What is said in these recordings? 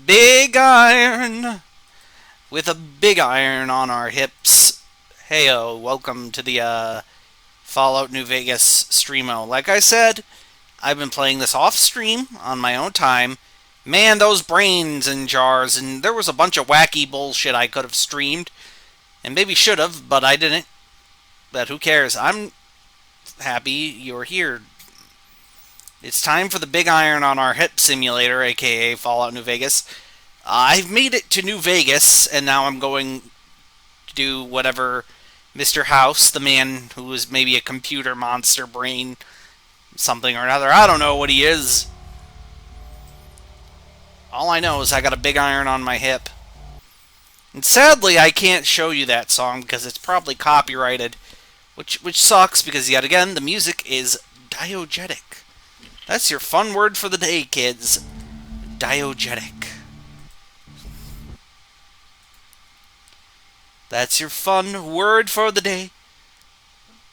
big iron, with a big iron on our hips. Heyo, welcome to the Fallout New Vegas streamo. Like I said, I've been playing this off stream on my own time. Man, those brains in jars, and there was a bunch of wacky bullshit I could have streamed, and maybe should have, but I didn't. But who cares? I'm happy you're here. It's time for the big iron on our hip simulator, aka Fallout New Vegas. I've made it to New Vegas, and now I'm going to do whatever Mr. House, the man who is maybe a computer monster brain, something or another. I don't know what he is. All I know is I got a big iron on my hip. And sadly, I can't show you that song because it's probably copyrighted, which sucks because, yet again, the music is diegetic. That's your fun word for the day, kids. Diegetic. That's your fun word for the day.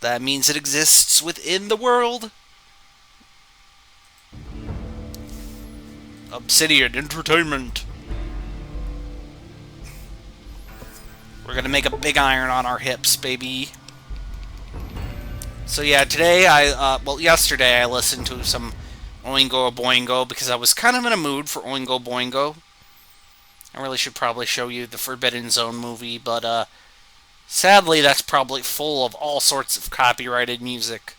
That means it exists within the world. Obsidian Entertainment. We're gonna make a big iron on our hips, baby. So yeah, today yesterday I listened to some Oingo Boingo because I was kind of in a mood for Oingo Boingo. I really should probably show you the Forbidden Zone movie, but sadly that's probably full of all sorts of copyrighted music.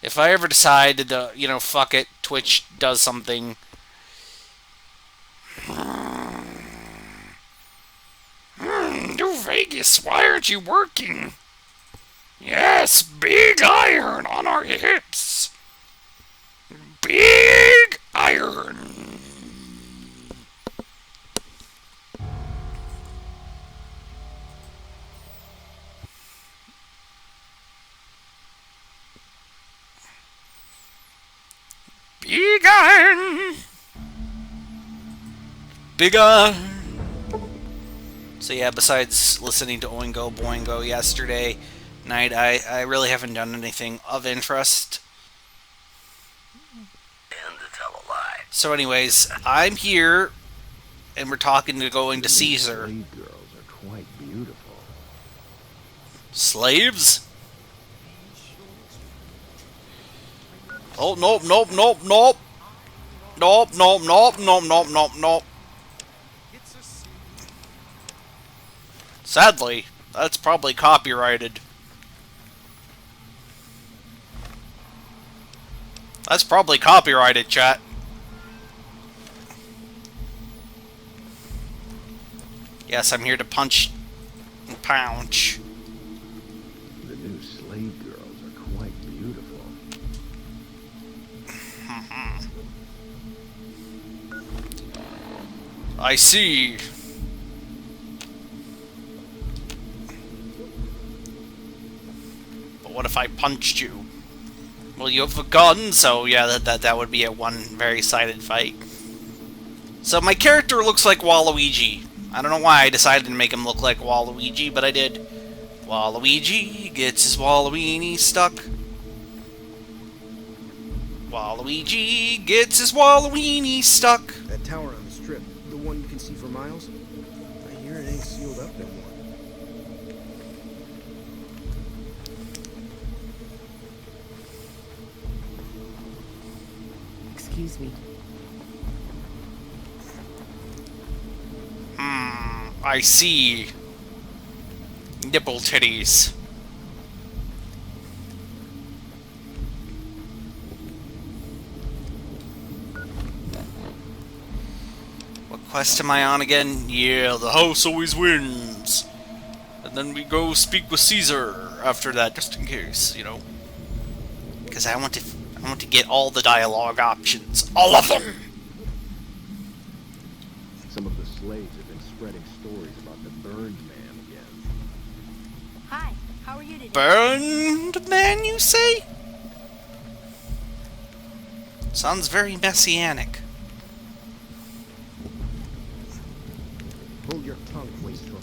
If I ever decided to, fuck it, Twitch does something. New Vegas, why aren't you working? Yes, big iron on our hips. Big iron. Big iron. Big iron. So yeah, besides listening to Oingo Boingo yesterday night, I really haven't done anything of interest. And to tell a lie. So anyways, I'm here, and we're talking to going to Caesar. Slave girls are quite beautiful. Slaves? Oh, nope, nope, nope, nope. Nope, nope, nope, nope, nope, nope, nope. Sadly, that's probably copyrighted. That's probably copyrighted, chat. Yes, I'm here to punch and pounce. The new slave girls are quite beautiful. I see. But what if I punched you? Well, you have a gun, so yeah, that would be a one very sided fight. So my character looks like Waluigi. I don't know why I decided to make him look like Waluigi, but I did. Waluigi gets his Waluini stuck. Waluigi gets his Waluini stuck. That tower on the strip, the one you can see for miles? I hear it ain't sealed up no more. Excuse me. I see. Nipple titties. What quest am I on again? Yeah, the house always wins. And then we go speak with Caesar after that, just in case, Because I want to get all the dialogue options. All of them! Some of the slaves have been spreading stories about the burned man again. Hi, how are you today? Burned man, you say? Sounds very messianic. Hold your tongue, wastrel.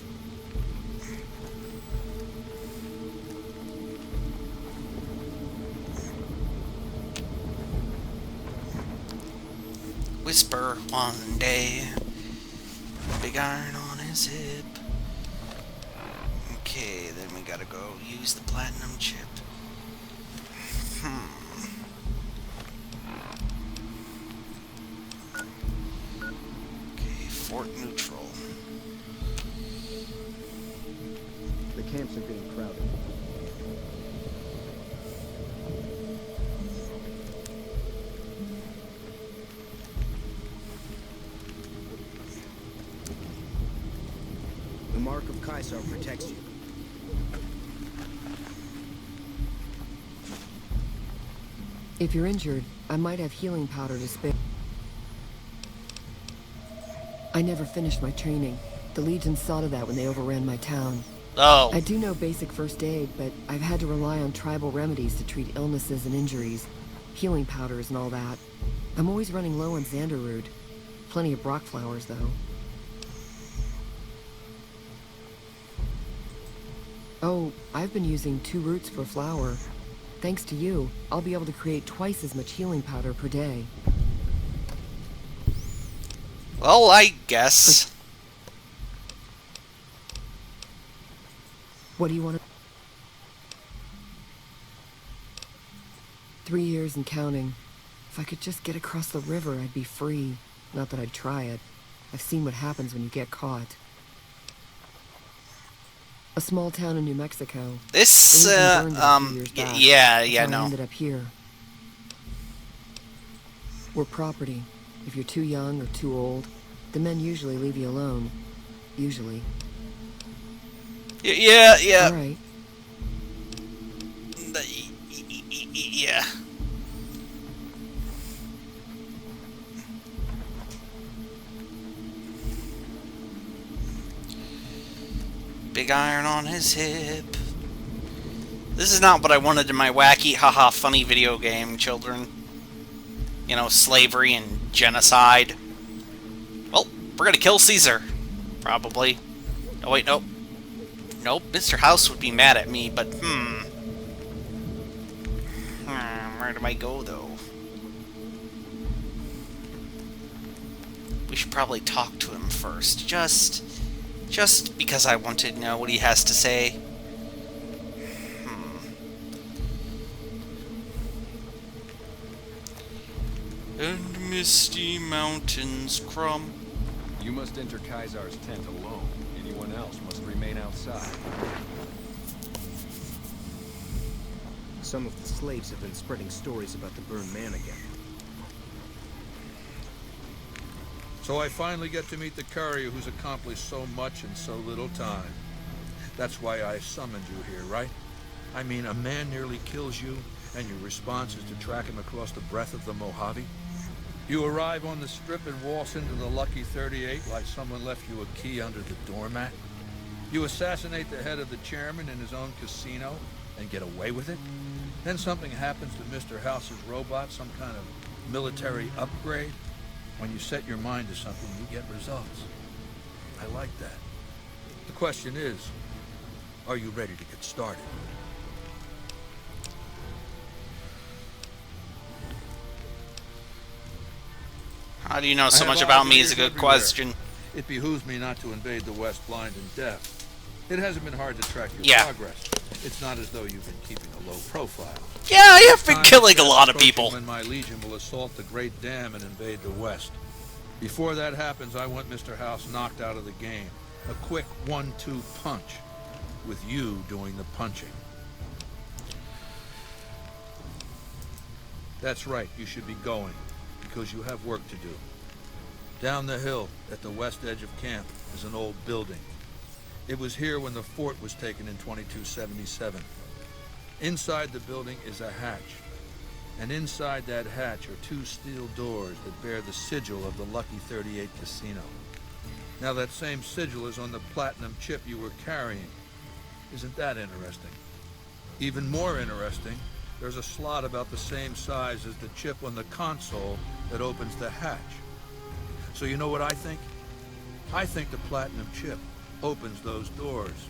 Whisper one day, Big iron on his hip. Okay, then we gotta go use the platinum chip. Okay, Fort Neutral. The camps are getting crowded. The mark of Caesar protects you. If you're injured, I might have healing powder to spare. I never finished my training. The Legion saw to that when they overran my town. Oh. I do know basic first aid, but I've had to rely on tribal remedies to treat illnesses and injuries. Healing powders and all that. I'm always running low on Xanderroot. Plenty of Brock flowers, though. Oh, I've been using 2 roots for flower. Thanks to you, I'll be able to create twice as much healing powder per day. Well, I guess. What do you want to... 3 years and counting. If I could just get across the river, I'd be free. Not that I'd try it. I've seen what happens when you get caught. A small town in New Mexico. This, yeah, no. I ended up here. We're property. If you're too young or too old, the men usually leave you alone. Usually. Yeah. All right. Yeah. Big iron on his hip. This is not what I wanted in my wacky, haha, funny video game, children. You know, slavery and genocide. Well, we're gonna kill Caesar. Probably. Oh, wait, nope. Nope, Mr. House would be mad at me, but, where do I go, though? We should probably talk to him first. Just because I want to know what he has to say. And misty mountains crumb. You must enter Caesar's tent alone. Anyone else must remain outside. Some of the slaves have been spreading stories about the burned man again. So I finally get to meet the courier who's accomplished so much in so little time. That's why I summoned you here, right? I mean, a man nearly kills you, and your response is to track him across the breadth of the Mojave? You arrive on the strip and waltz into the Lucky 38 like someone left you a key under the doormat? You assassinate the head of the chairman in his own casino and get away with it? Then something happens to Mr. House's robot, some kind of military upgrade? When you set your mind to something, you get results. I like that. The question is, are you ready to get started? How do you know so much about me is a good question. It behooves me not to invade the West blind and deaf. It hasn't been hard to track your progress. It's not as though you've been keeping a low profile. Yeah, I have been killing a lot of people. When my legion will assault the Great Dam and invade the West. Before that happens, I want Mr. House knocked out of the game. A quick 1-2 punch, with you doing the punching. That's right, you should be going, because you have work to do. Down the hill, at the west edge of camp, is an old building. It was here when the fort was taken in 2277. Inside the building is a hatch. And inside that hatch are 2 steel doors that bear the sigil of the Lucky 38 casino. Now that same sigil is on the platinum chip you were carrying. Isn't that interesting? Even more interesting, there's a slot about the same size as the chip on the console that opens the hatch. So you know what I think? I think the platinum chip opens those doors.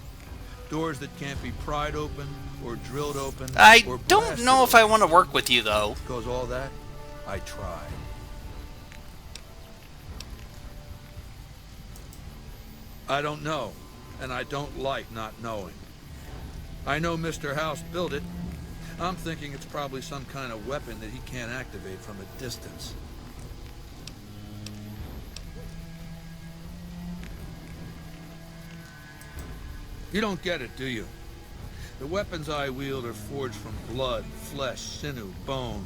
Doors that can't be pried open, or drilled open, I or don't know if I want to work with you, though. Because all that, I tried. I don't know, and I don't like not knowing. I know Mr. House built it. I'm thinking it's probably some kind of weapon that he can't activate from a distance. You don't get it, do you? The weapons I wield are forged from blood, flesh, sinew, bone.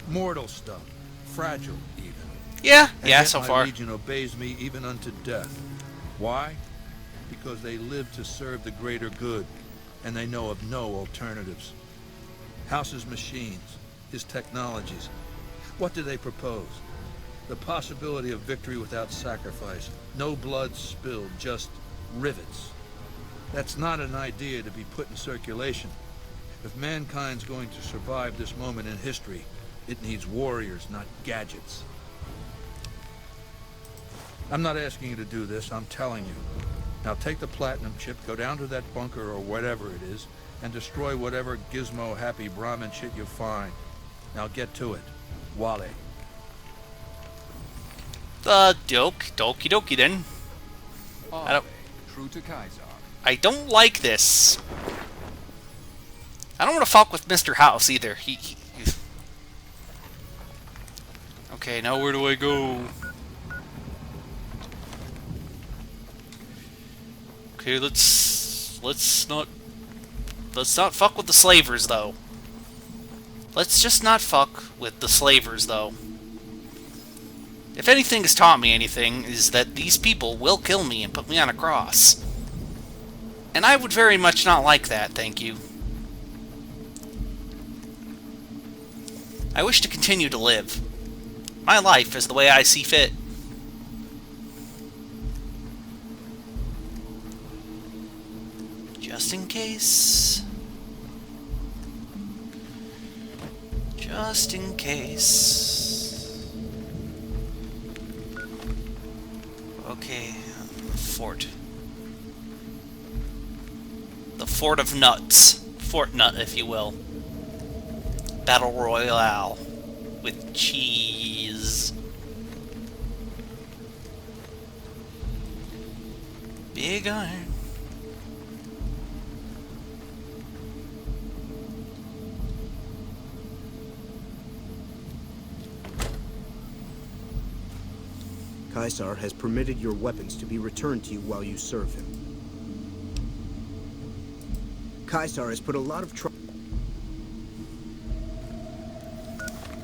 Mortal stuff. Fragile, even. Yeah, And yeah, yet so my far. legion obeys me even unto death. Why? Because they live to serve the greater good, and they know of no alternatives. House's machines, his technologies. What do they propose? The possibility of victory without sacrifice. No blood spilled, just rivets. That's not an idea to be put in circulation. If mankind's going to survive this moment in history, it needs warriors, not gadgets. I'm not asking you to do this, I'm telling you. Now take the platinum chip, go down to that bunker or whatever it is, and destroy whatever gizmo-happy Brahmin shit you find. Now get to it. Wale. Dokie dokie then. True to Kaiser. I don't like this. I don't want to fuck with Mr. House either. He... Okay, now where do I go? Okay, let's not fuck with the slavers though. Let's just not fuck with the slavers though. If anything has taught me anything, is that these people will kill me and put me on a cross. And I would very much not like that, thank you. I wish to continue to live. My life is the way I see fit. Just in case. Just in case. Okay, fort. The Fort of Nuts. Fort Nut, if you will. Battle Royale. With cheese. Big iron. Caesar has permitted your weapons to be returned to you while you serve him. Caesar has put a lot of trouble.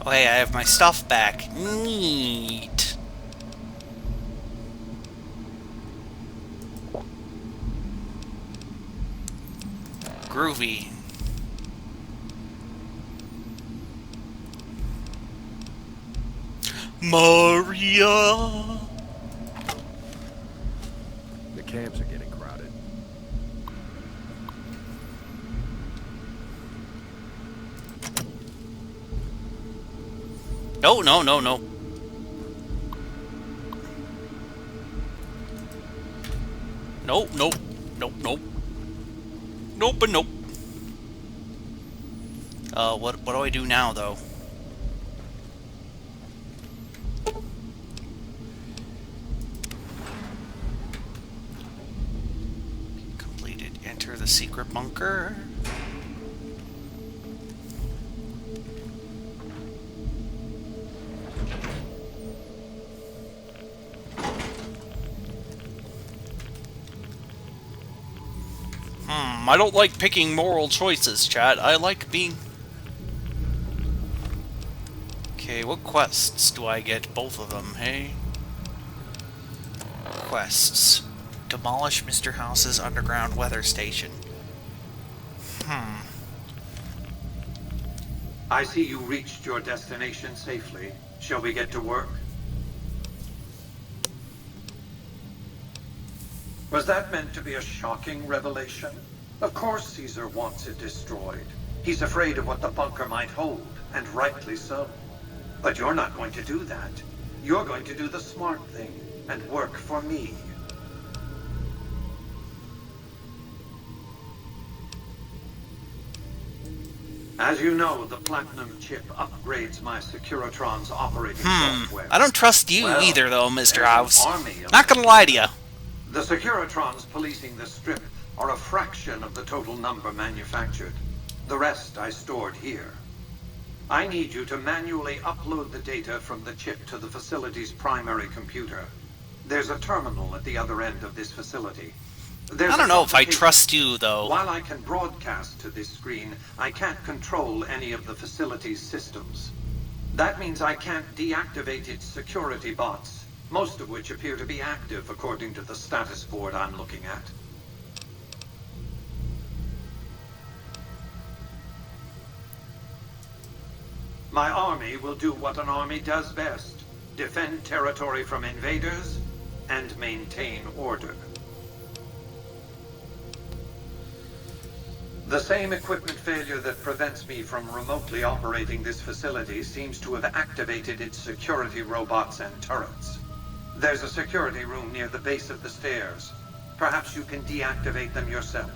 Oh hey, I have my stuff back. Neat. Groovy. Maria. The camps are getting crowded. No, no, no, no. Nope, nope, nope, nope. Nope and nope. What do I do now, though? Completed. Enter the secret bunker. I don't like picking moral choices, chat. I like being... Okay, what quests do I get? Both of them, hey? Quests. Demolish Mr. House's underground weather station. I see you reached your destination safely. Shall we get to work? Was that meant to be a shocking revelation? Of course Caesar wants it destroyed. He's afraid of what the bunker might hold, and rightly so. But you're not going to do that. You're going to do the smart thing, and work for me. As you know, the Platinum chip upgrades my Securitron's operating software. I don't trust you Well, either, though, Mr. there's an House. army of Not gonna lie to you. The Securitrons policing the strip are a fraction of the total number manufactured. The rest I stored here. I need you to manually upload the data from the chip to the facility's primary computer. There's a terminal at the other end of this facility. I don't know if I trust you, though. While I can broadcast to this screen, I can't control any of the facility's systems. That means I can't deactivate its security bots, most of which appear to be active according to the status board I'm looking at. My army will do what an army does best: defend territory from invaders and maintain order. The same equipment failure that prevents me from remotely operating this facility seems to have activated its security robots and turrets. There's a security room near the base of the stairs. Perhaps you can deactivate them yourself.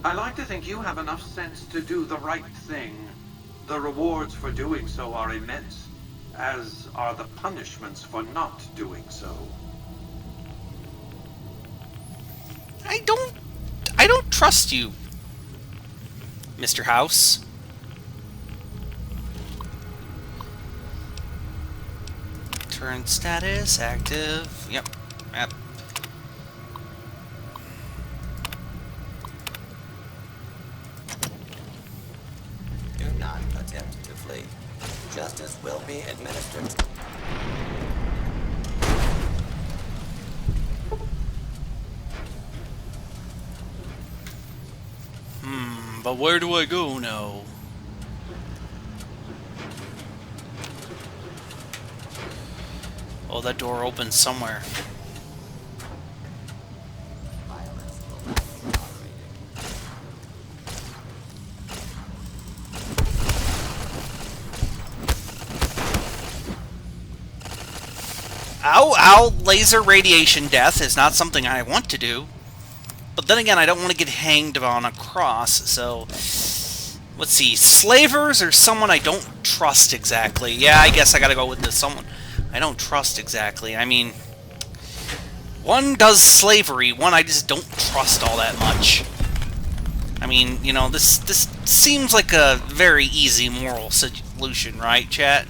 I like to think you have enough sense to do the right thing. The rewards for doing so are immense, as are the punishments for not doing so. I don't trust you, Mr. House. Turn status active. Yep. Do not attempt to flee. Justice will be administered. But where do I go now? Oh, that door opens somewhere. Violence will not be tolerated. Ow, ow, laser radiation death is not something I want to do. But then again, I don't want to get hanged on a cross, so... Let's see, slavers or someone I don't trust exactly? Yeah, I guess I gotta go with this someone I don't trust exactly. I mean, one does slavery, one I just don't trust all that much. I mean, you know, this seems like a very easy moral solution, right, chat?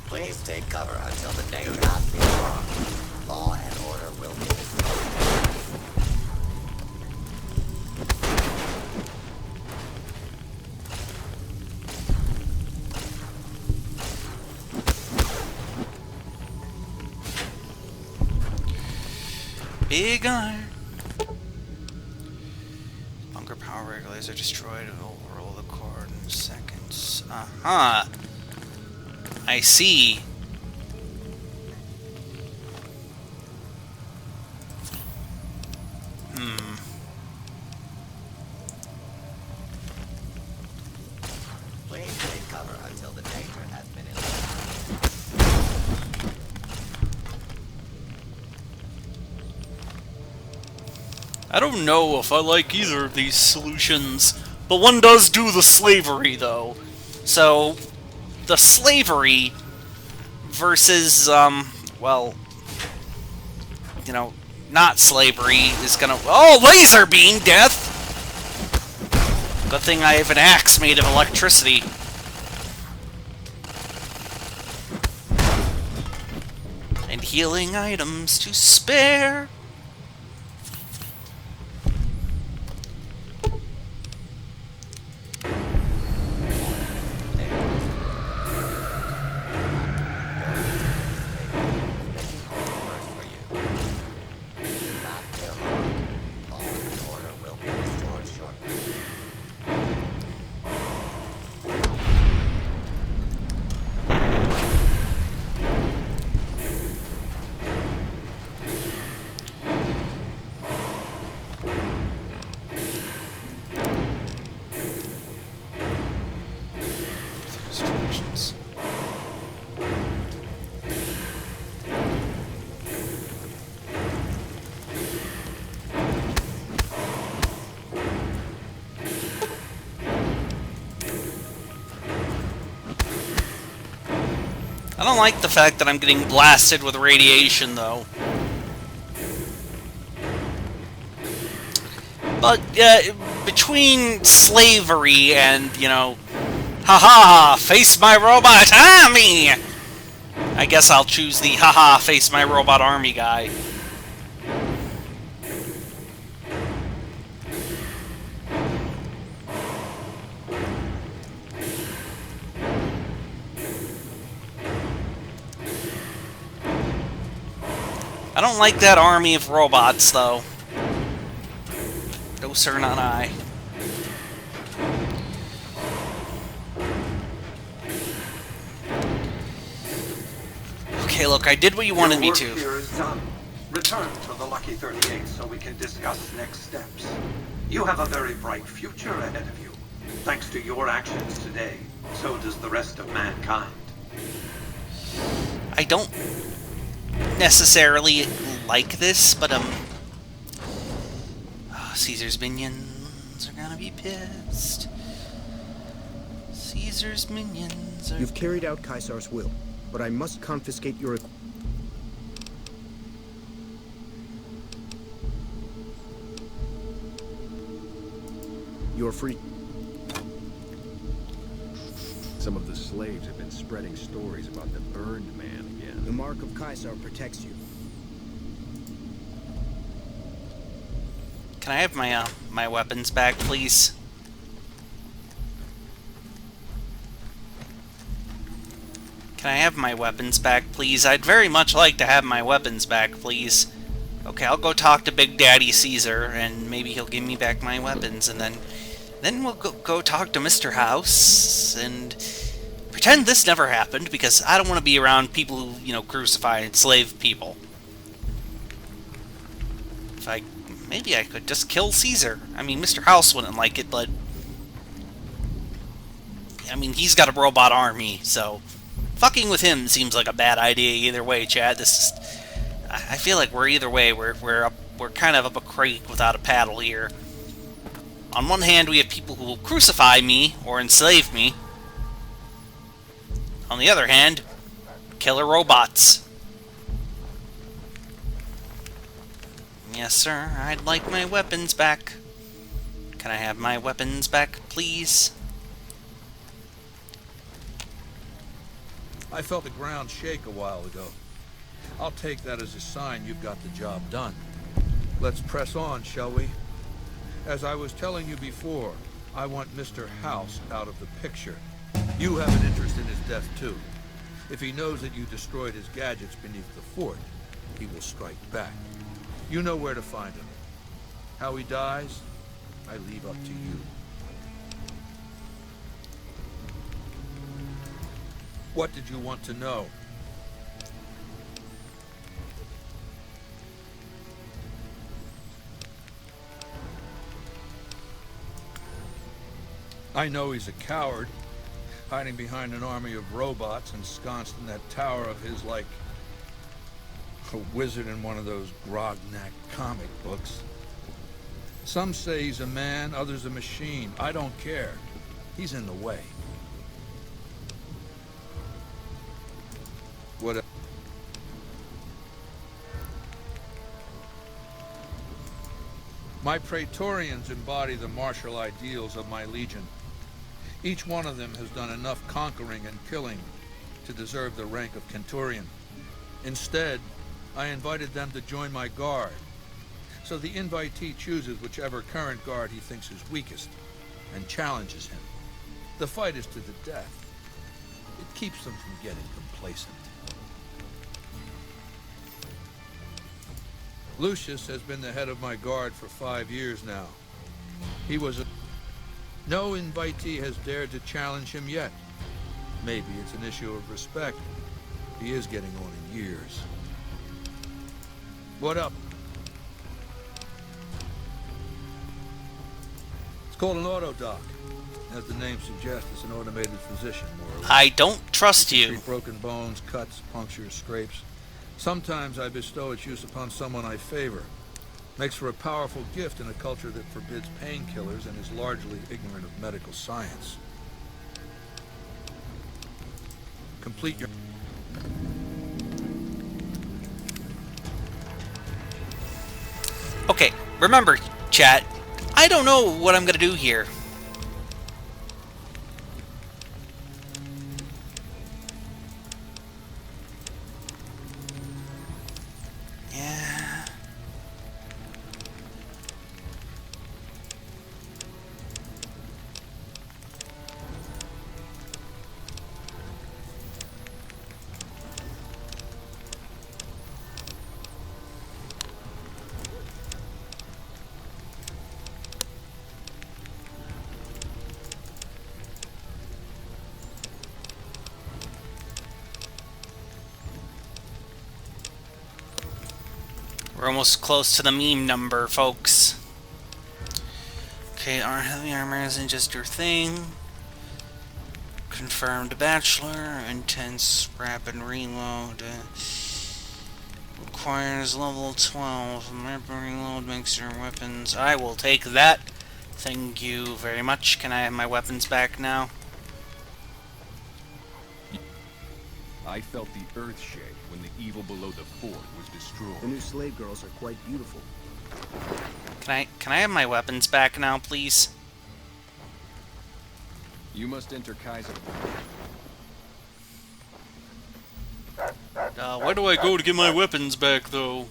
Please take cover until the day not be long. Law and order will be restored. Big iron. Bunker power regulators are destroyed and will roll the cord in seconds. Uh-huh. I see. Please take cover until the danger has been eliminated. I don't know if I like either of these solutions, but one does do the slavery, though. So, the slavery versus, well, you know, not slavery is gonna... Oh, laser beam death! Good thing I have an axe made of electricity. And healing items to spare. don't like the fact that I'm getting blasted with radiation, though. But, between slavery and, you know, haha, face my robot army! I guess I'll choose the haha, face my robot army guy. I don't like that army of robots, though. No, sir, not I. Okay, look, I did what you wanted me to. Your work here is done. Return to the Lucky 38 so we can discuss next steps. You have a very bright future ahead of you. Thanks to your actions today, so does the rest of mankind. I don't necessarily like this, but, Caesar's minions are gonna be pissed. Caesar's minions are... You've carried out Caesar's will, but I must confiscate your... You're free. Some of the slaves have been spreading stories about the burned man again. The mark of Caesar protects you. Can I have my, my weapons back, please? Can I have my weapons back, please? I'd very much like to have my weapons back, please. Okay, I'll go talk to Big Daddy Caesar, and maybe he'll give me back my weapons, and then we'll go talk to Mr. House, and pretend this never happened, because I don't want to be around people who, you know, crucify and enslave people. Maybe I could just kill Caesar. I mean, Mr. House wouldn't like it, but... I mean, he's got a robot army, so... Fucking with him seems like a bad idea either way, Chad. This is... I feel like we're either way. We're kind of up a creek without a paddle here. On one hand, we have people who will crucify me or enslave me. On the other hand, killer robots. Yes, sir. I'd like my weapons back. Can I have my weapons back, please? I felt the ground shake a while ago. I'll take that as a sign you've got the job done. Let's press on, shall we? As I was telling you before, I want Mr. House out of the picture. You have an interest in his death, too. If he knows that you destroyed his gadgets beneath the fort, he will strike back. You know where to find him. How he dies, I leave up to you. What did you want to know? I know he's a coward, hiding behind an army of robots ensconced in that tower of his like a wizard in one of those Grognak comic books. Some say he's a man, others a machine. I don't care. He's in the way. What? My Praetorians embody the martial ideals of my legion. Each one of them has done enough conquering and killing to deserve the rank of Centurion. Instead, I invited them to join my guard. So the invitee chooses whichever current guard he thinks is weakest and challenges him. The fight is to the death. It keeps them from getting complacent. Lucius has been the head of my guard for 5 years now. He was a... No invitee has dared to challenge him yet. Maybe it's an issue of respect. He is getting on in years. What up? It's called an autodoc. As the name suggests, it's an automated physician, more or less. I don't trust you. Treat broken bones, cuts, punctures, scrapes. Sometimes I bestow its use upon someone I favor. Makes for a powerful gift in a culture that forbids painkillers and is largely ignorant of medical science. Complete your... Okay, remember, chat, I don't know what I'm gonna do here. Yeah. We're almost close to the meme number, folks. Okay, our heavy armor isn't just your thing. Confirmed bachelor, intense rapid reload. Requires level 12. Rapid reload makes your weapons. I will take that. Thank you very much. Can I have my weapons back now? I felt the earth shake when the evil below the fort was destroyed. The new slave girls are quite beautiful. Can I have my weapons back now, please? You must enter Kaiser. Where do I go to get my weapons back, though?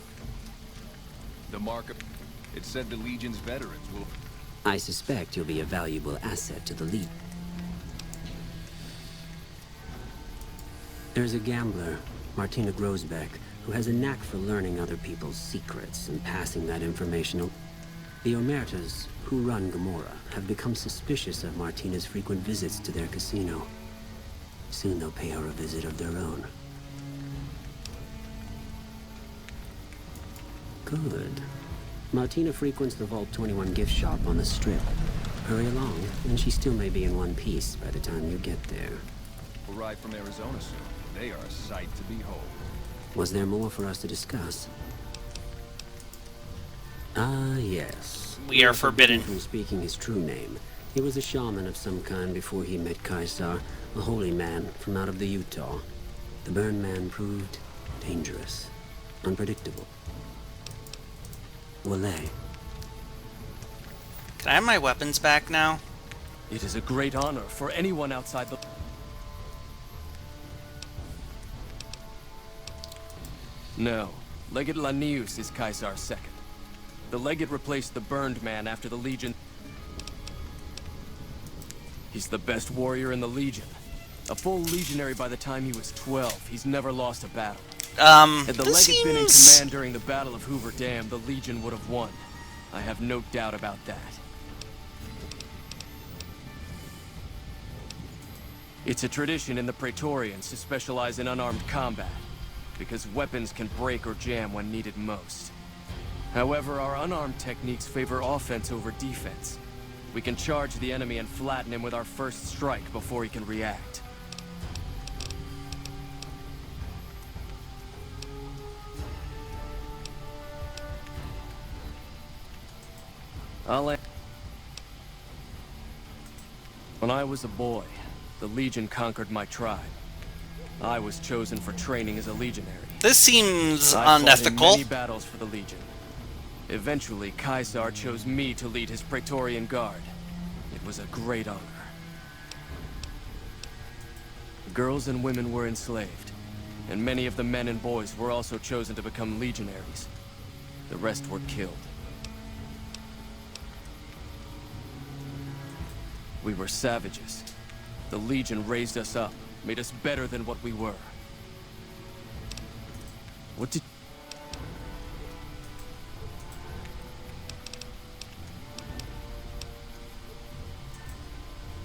The mark of... It said the Legion's veterans will... I suspect you'll be a valuable asset to the Legion. There's a gambler, Martina Grosbeck, who has a knack for learning other people's secrets and passing that information on. The Omertas, who run Gamora, have become suspicious of Martina's frequent visits to their casino. Soon they'll pay her a visit of their own. Good. Martina frequents the Vault 21 gift shop on the Strip. Hurry along, and she still may be in one piece by the time you get there. arrive from Arizona soon. They are a sight to behold. Was there more for us to discuss? Ah, yes. We are forbidden from speaking his true name. He was a shaman of some kind before he met Kaisar, a holy man from out of the Utah. The Burn Man proved dangerous, unpredictable. Wale. Can I have my weapons back now? It is a great honor for anyone outside the... No. Legate Lanius is Kaisar's second. The Legate replaced the Burned Man after the Legion. He's the best warrior in the Legion. A full legionary by the time he was 12. He's never lost a battle. Had the Legate been in command during the Battle of Hoover Dam, the Legion would have won. I have no doubt about that. It's a tradition in the Praetorians to specialize in unarmed combat, because weapons can break or jam when needed most. However, our unarmed techniques favor offense over defense. We can charge the enemy and flatten him with our first strike before he can react. When I was a boy, the Legion conquered my tribe. I was chosen for training as a legionary. This seems I unethical. fought in many battles for the Legion. Eventually, Kaisar chose me to lead his Praetorian Guard. It was a great honor. Girls and women were enslaved, and many of the men and boys were also chosen to become legionaries. The rest were killed. We were savages. The Legion raised us up, made us better than what we were. What did...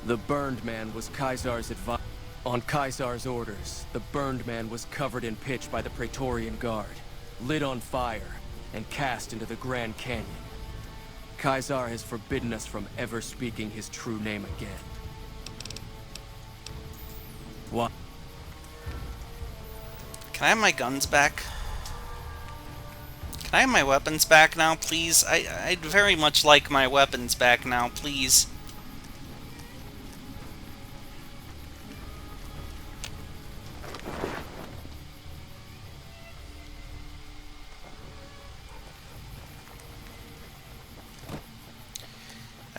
The Burned Man was Kaisar's advice. On Kaisar's orders, the Burned Man was covered in pitch by the Praetorian Guard, lit on fire, and cast into the Grand Canyon. Kaisar has forbidden us from ever speaking his true name again. What? Can I have my guns back? Can I have my weapons back now, please? I'd very much like my weapons back now, please.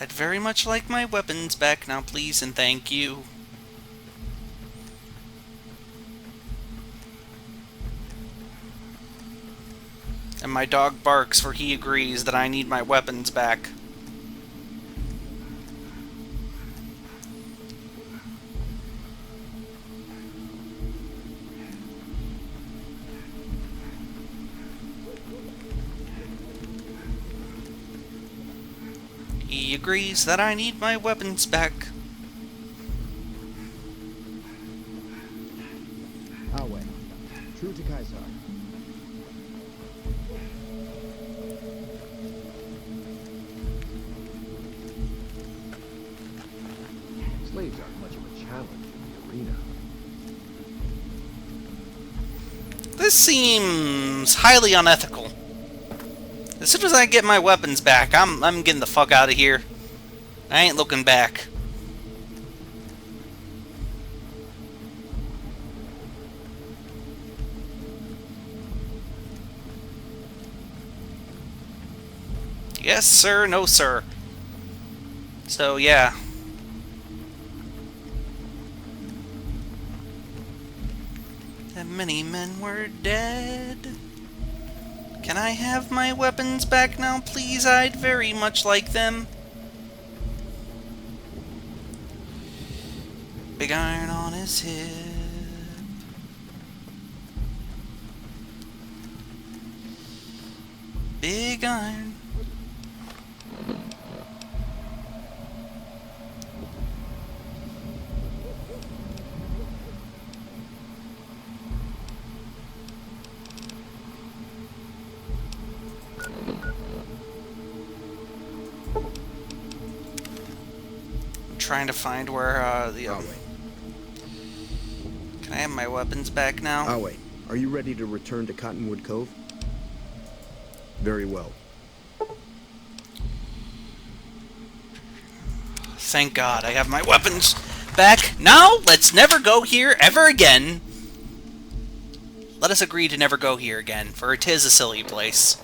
I'd very much like my weapons back now, please, and thank you. And my dog barks, for he agrees that I need my weapons back. He agrees that I need my weapons back. Awe, true to Caesar. Slaves aren't much of a challenge in the arena. This seems highly unethical. As soon as I get my weapons back, I'm getting the fuck out of here. I ain't looking back. Yes, sir. No, sir. So, yeah. And many men were dead. Can I have my weapons back now, please? I'd very much like them. Big iron on his hip. Big iron. Trying to find where the Can I have my weapons back now? Awe, are you ready to return to Cottonwood Cove? Very well. Thank God I have my weapons back. Now, let's never go here ever again. Let us agree to never go here again, for it is a silly place.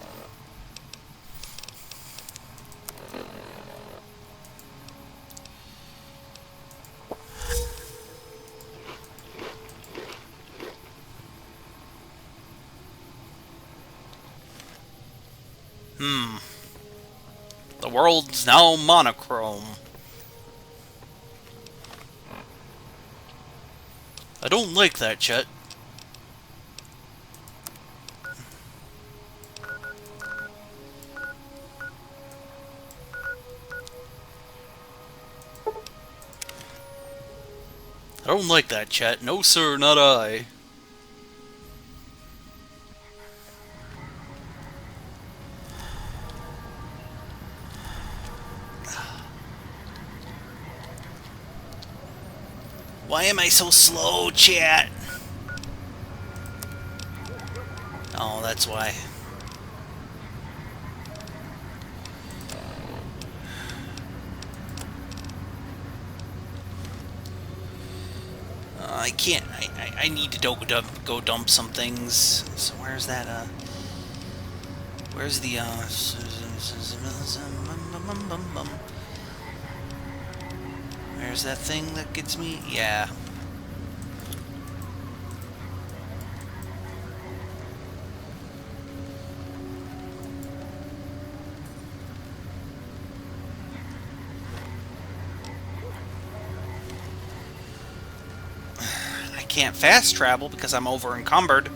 The world's now monochrome. I don't like that, Chet. I don't like that, Chet. No, sir, not I. Why am I so slow, chat? Oh, that's why. I can't. I need to go dump some things. So where's that? Where's the Where's that thing that gets me? Yeah. I can't fast travel because I'm over encumbered.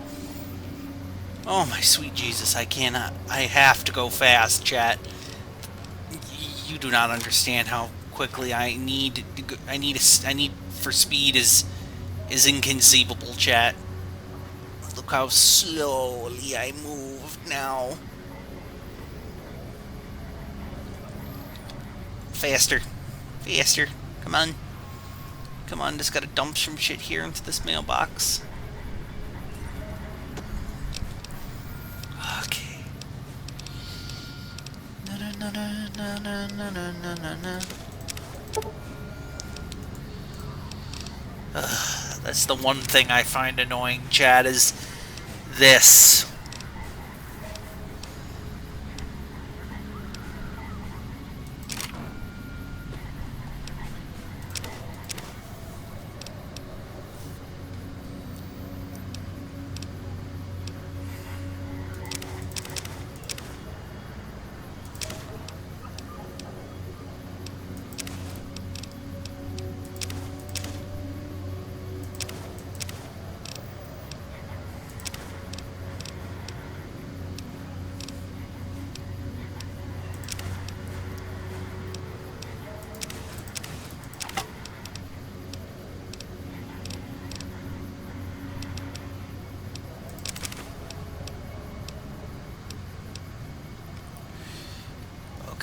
Oh my sweet Jesus, I cannot. I have to go fast, chat. You do not understand how quickly I need to go, I need for speed is inconceivable, chat. Look how slowly I move now. Faster. Faster. Come on. Come on, just gotta dump some shit here into this mailbox. Okay. Na na na na na na na na na. That's the one thing I find annoying, chat, is this.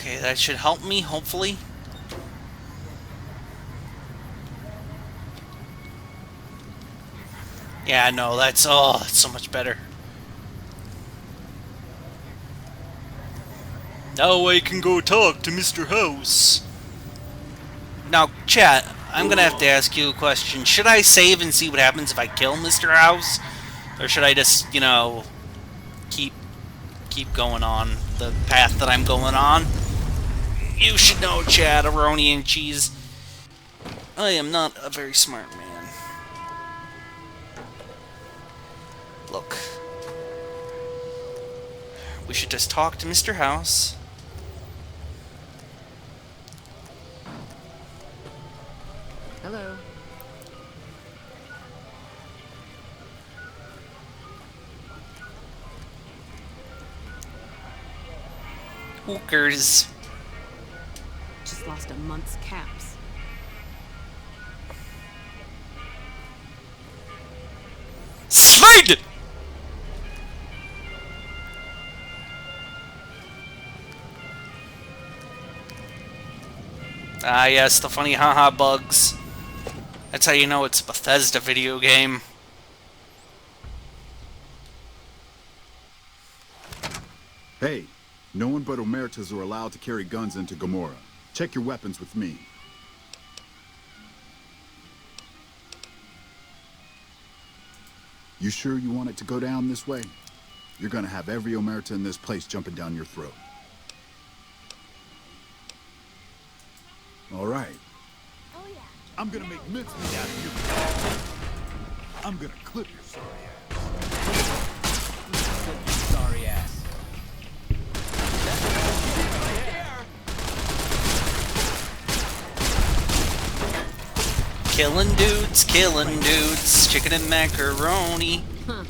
Okay, that should help me, hopefully. Yeah, no, that's so much better. Now I can go talk to Mr. House. Now, chat, I'm gonna have to ask you a question. Should I save and see what happens if I kill Mr. House? Or should I just, you know, keep going on the path that I'm going on? You should know, chat, Aroni and Cheese. I am not a very smart man. Look. We should just talk to Mr. House. Hello. Hookers. Just lost a month's caps. Slide! Ah, yes, the funny haha bugs. That's how you know it's a Bethesda video game. Hey, no one but Omertas are allowed to carry guns into Gomorrah. Check your weapons with me. You sure you want it to go down this way? You're gonna have every Omerta in this place jumping down your throat. All right. Oh yeah. I'm gonna make mincemeat out of you. I'm gonna clip your sorry ass. Sorry ass. Killing dudes, chicken and macaroni. Huh.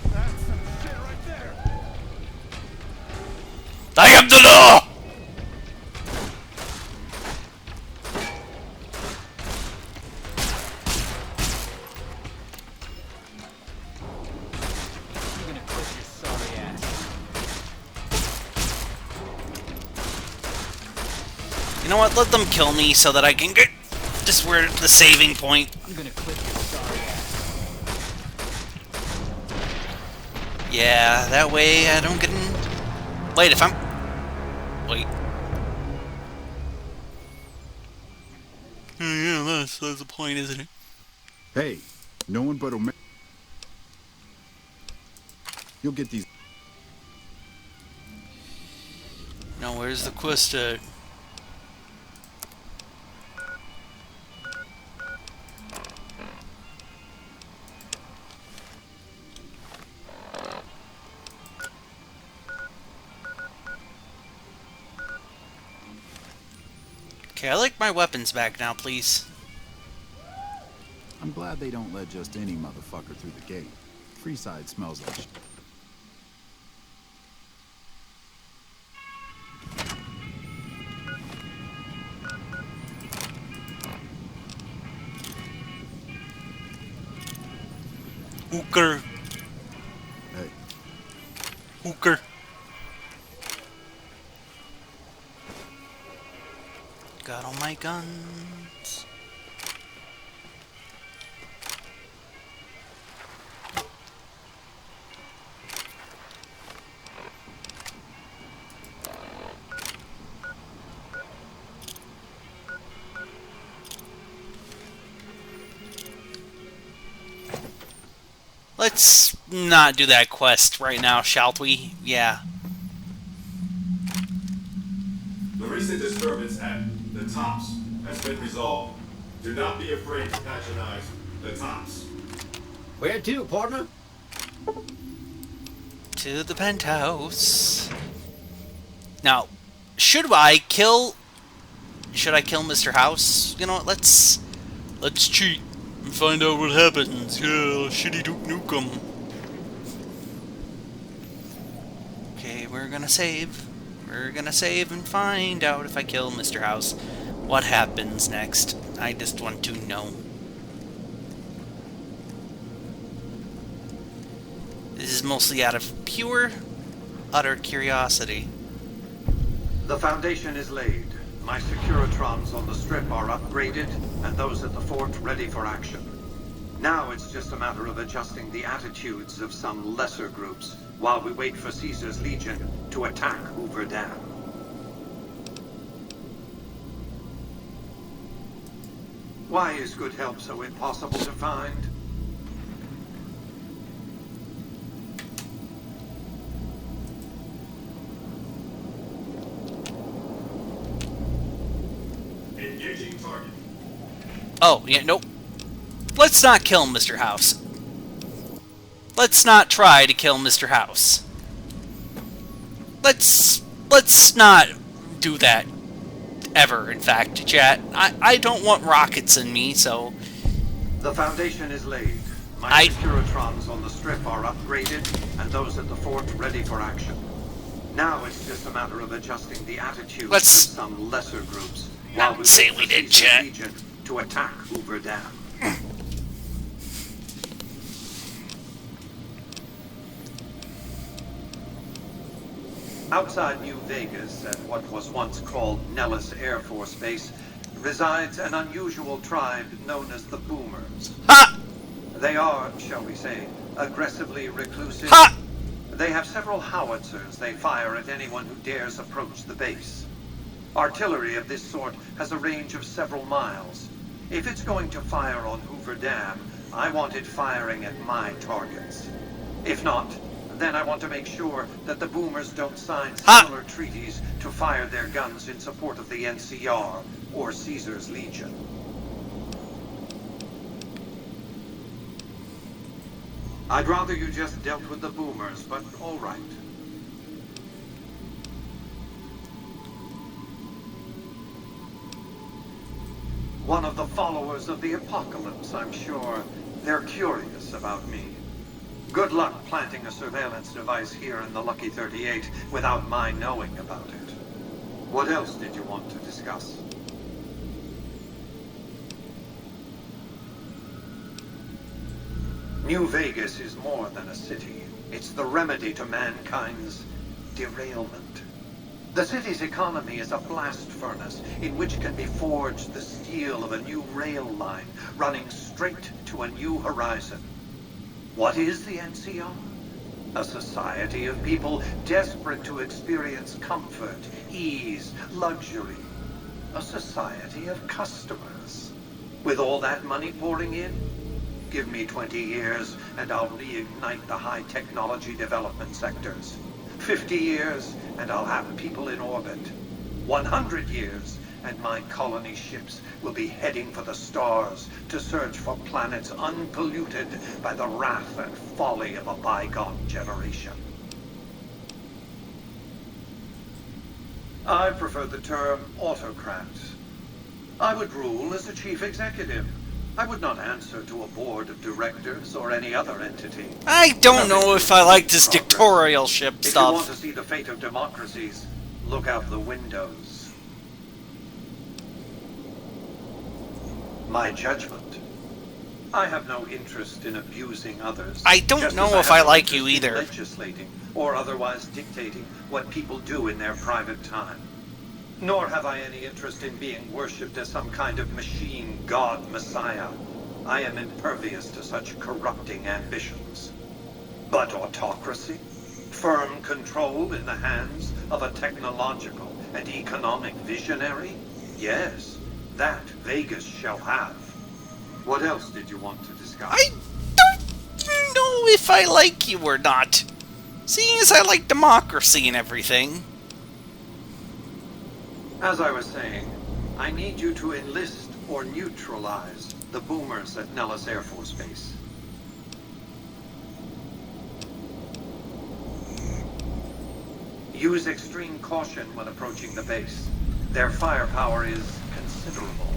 I am the law! You're gonna quit your sorry ass. You know what? Let them kill me so that I can get just where the saving point. I'm gonna quit your sorry ass. Yeah, that way I don't get in. Wait, if I'm. Wait. Yeah, that's the point, isn't it? Hey, no one but Omerta. You'll get these. Now, where's the quest at? Okay, I like my weapons back now, please. I'm glad they don't let just any motherfucker through the gate. Freeside smells like shit. Hooker. Hey, Hooker. Got all my guns. Let's not do that quest right now, shall we? Yeah. The recent disturbance at the Tops has been resolved. Do not be afraid to patronize the Tops. Where to, partner? To the penthouse. Now, should I kill Mr. House? You know what, let's cheat and find out what happens. Yeah, shitty Duke Nukem. Okay, we're gonna save. We're gonna save and find out if I kill Mr. House. What happens next? I just want to know. This is mostly out of pure, utter curiosity. The foundation is laid. My Securitrons on the strip are upgraded, and those at the fort ready for action. Now it's just a matter of adjusting the attitudes of some lesser groups while we wait for Caesar's Legion to attack Hoover Dam. Why is good help so impossible to find? Engaging target. Oh, yeah, nope. Let's not kill Mr. House. Let's not try to kill Mr. House. Let's not do that. Ever, in fact, chat. I don't want rockets in me, so... The foundation is laid. My Securitrons on the strip are upgraded, and those at the fort ready for action. Now it's just a matter of adjusting the attitudes of some lesser groups while we say wait we for did, Caesar's chat. Legion to attack Hoover Dam. Outside New Vegas, at what was once called Nellis Air Force Base, resides an unusual tribe known as the Boomers. Ha! They are, shall we say, aggressively reclusive. Ha! They have several howitzers they fire at anyone who dares approach the base. Artillery of this sort has a range of several miles. If it's going to fire on Hoover Dam, I want it firing at my targets. If not, then I want to make sure that the Boomers don't sign similar treaties to fire their guns in support of the NCR or Caesar's Legion. I'd rather you just dealt with the Boomers, but all right. One of the followers of the apocalypse, I'm sure. They're curious about me. Good luck planting a surveillance device here in the Lucky 38 without my knowing about it. What else did you want to discuss? New Vegas is more than a city. It's the remedy to mankind's derailment. The city's economy is a blast furnace in which can be forged the steel of a new rail line running straight to a new horizon. What is the NCR? A society of people desperate to experience comfort, ease, luxury. A society of customers. With all that money pouring in, give me 20 years and I'll reignite the high technology development sectors. 50 years and I'll have people in orbit. 100 years and my colony ships will be heading for the stars to search for planets unpolluted by the wrath and folly of a bygone generation. I prefer the term autocrat. I would rule as a chief executive. I would not answer to a board of directors or any other entity. I don't know if I like this dictatorship If you want stuff. to see the fate of democracies, look out the windows. My judgment. I have no interest in abusing others. I don't just know as if have I no like you interest in either. legislating or otherwise dictating what people do in their private time. Nor have I any interest in being worshipped as some kind of machine god messiah. I am impervious to such corrupting ambitions. But autocracy? Firm control in the hands of a technological and economic visionary? Yes, that Vegas shall have. What else did you want to discuss? I don't know if I like you or not. Seeing as I like democracy and everything. As I was saying, I need you to enlist or neutralize the Boomers at Nellis Air Force Base. Use extreme caution when approaching the base. Their firepower is considerable.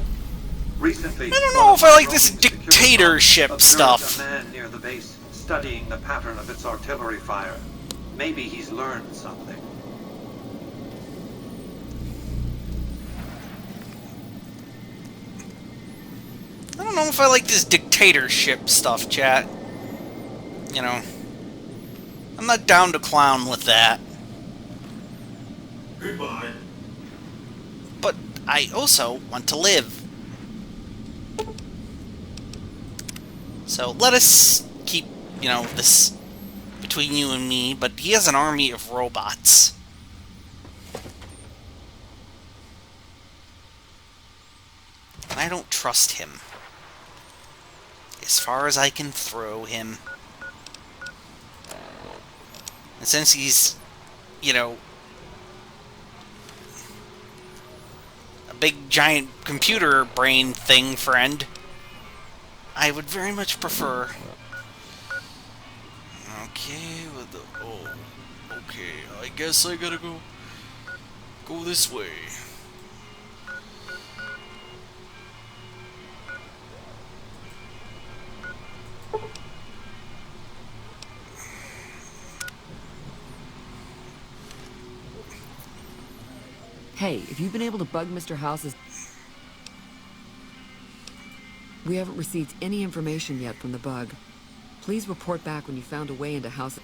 Recently, I don't know if I like this dictatorship observed stuff. a man near the base studying the pattern of its artillery fire. Maybe he's learned something. I don't know if I like this dictatorship stuff, chat. You know, I'm not down to clown with that. Goodbye. I also want to live. So let us keep, this between you and me, but he has an army of robots. I don't trust him. As far as I can throw him. And since he's, a big giant computer brain thing friend, I would very much prefer... Okay, okay, I guess I gotta go this way. Hey, if you've been able to bug Mr. House's... We haven't received any information yet from the bug. Please report back when you found a way into House...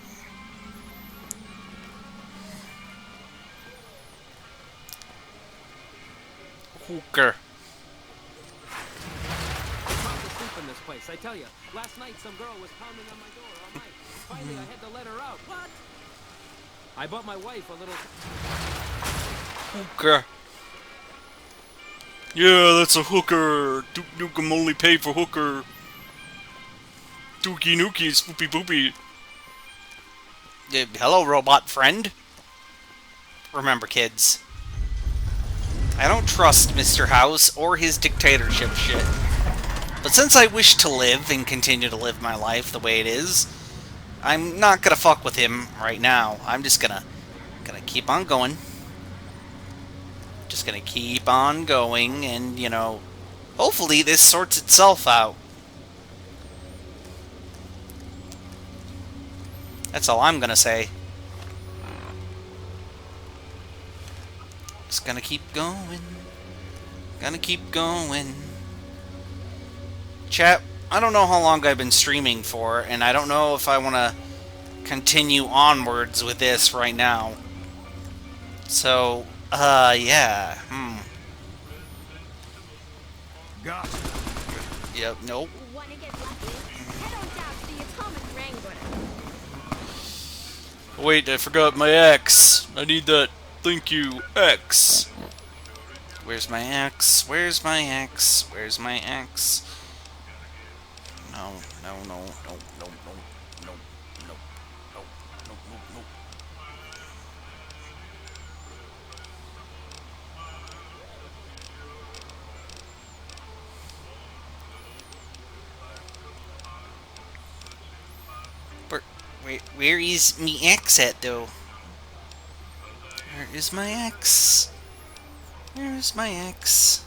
Hooker. In this place, I tell you. Last night, some girl was pounding on my door all night. Finally, I had to let her out. What? I bought my wife a little... Hooker. Yeah, that's a hooker. Duke Nukem only paid for hooker. Dookie Nookie, spoopy poopy. Hello, robot friend. Remember, kids. I don't trust Mr. House or his dictatorship shit. But since I wish to live and continue to live my life the way it is, I'm not gonna fuck with him right now. I'm just gonna keep on going. Just gonna keep on going, and, hopefully this sorts itself out. That's all I'm gonna say. Just gonna keep going. Gonna keep going. Chat, I don't know how long I've been streaming for, and I don't know if I want to continue onwards with this right now. So, yeah. Gotcha. Yep, nope. Wanna get lucky? Head on down to the Atomic Wrangler. Wait, I forgot my X. I need that. Thank you, X. Where's my X? Where's my X? Where's my X? No, no, no, no, no, no, no, no, no, no, no, no. Where is me X at, though? Where is my X? Where's my X?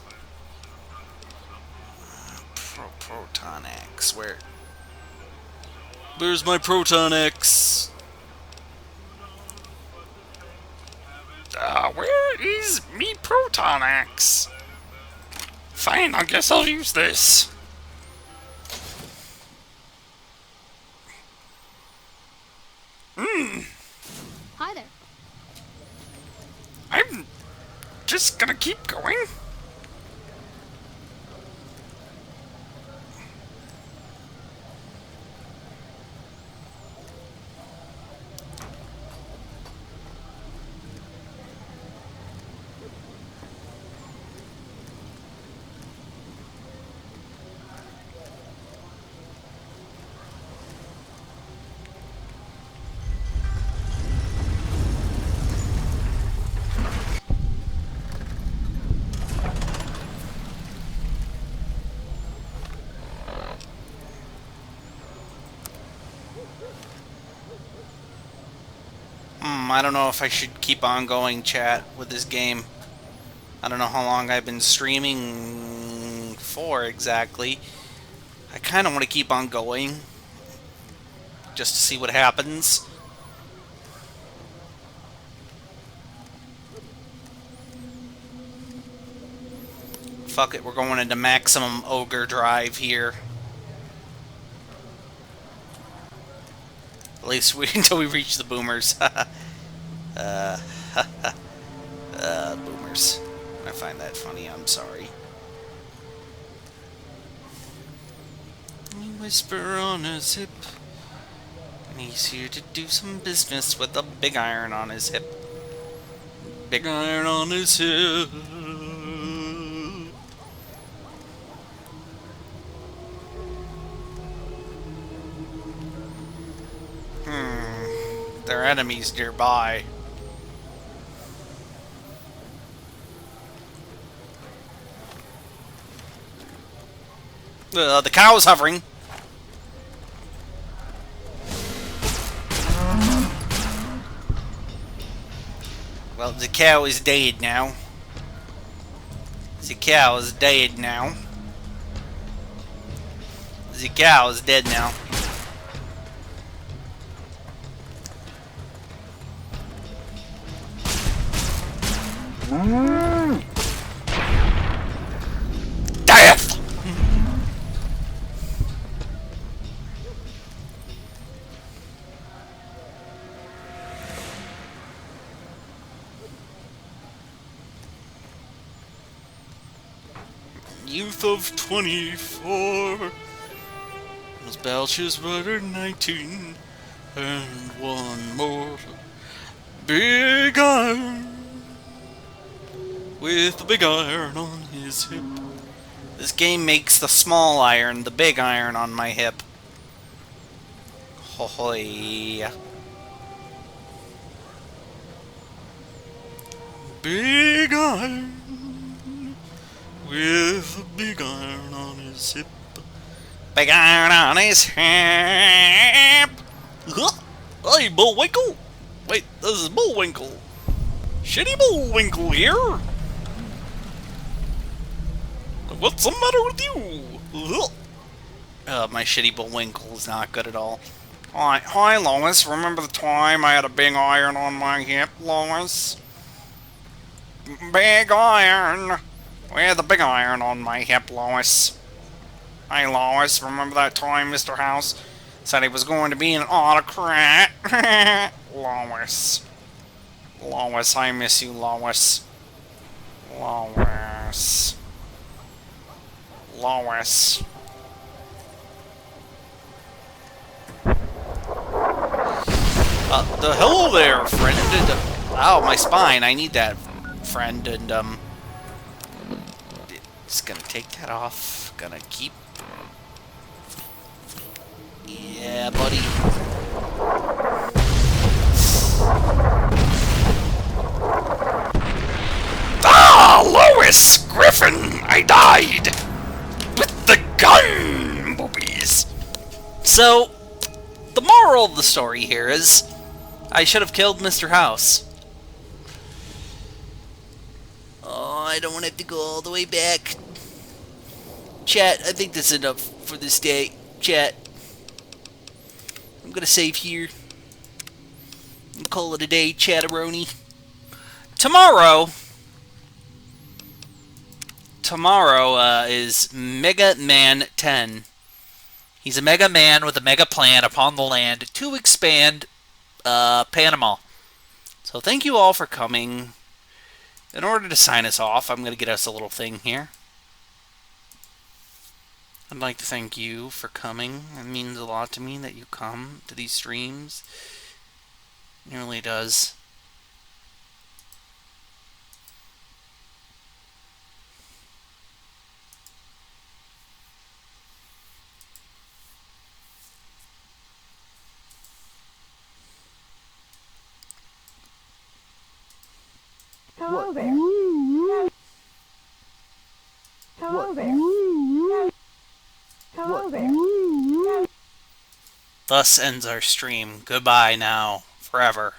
Proton X. Where's my Proton X? Where is me Proton X? Fine, I guess I'll use this. Hi there. I'm just gonna keep going. I don't know if I should keep on going, chat, with this game. I don't know how long I've been streaming for exactly. I kind of want to keep on going, just to see what happens. Fuck it, we're going into maximum ogre drive here. At least until we reach the boomers. Boomers. I find that funny, I'm sorry. You whisper on his hip, and he's here to do some business with a big iron on his hip. Big iron on his hip. There are enemies nearby. The cow's hovering. Well, the cow is dead now. The cow is dead now. The cow is dead now. Death! Youth of 24 was Belch's brother 19, and one more big iron with a big iron on his hip. This game makes the small iron the big iron on my hip. Hoy. Big iron with a big iron on his hip. Big iron on his hip. Hey, Bullwinkle. Wait, this is Bullwinkle. Shitty Bullwinkle here. What's the matter with you? My shitty Bullwinkle is not good at all. Hi, Lois. Remember the time I had a big iron on my hip, Lois? Big iron. With a big iron on my hip, Lois. Hey, Lois. Remember that time Mr. House said he was going to be an autocrat? Lois. Lois, I miss you, Lois. Lois. Lois. Hello there, friend. Ow, my spine. I need that, friend. And, just gonna take that off. Gonna keep. Yeah, buddy. Ah, Lois Griffin! I died! With the gun, boobies! So, the moral of the story here is, I should have killed Mr. House. Oh, I don't want to have to go all the way back. Chat, I think that's enough for this day. Chat. I'm gonna save here. And call it a day, Chatteroni. Tomorrow is Mega Man 10. He's a Mega Man with a mega plan upon the land to expand Panama. So thank you all for coming. In order to sign us off, I'm going to get us a little thing here. I'd like to thank you for coming. It means a lot to me that you come to these streams. It really does. Hello there. Hello there. Hello there. Thus ends our stream. Goodbye now. Forever.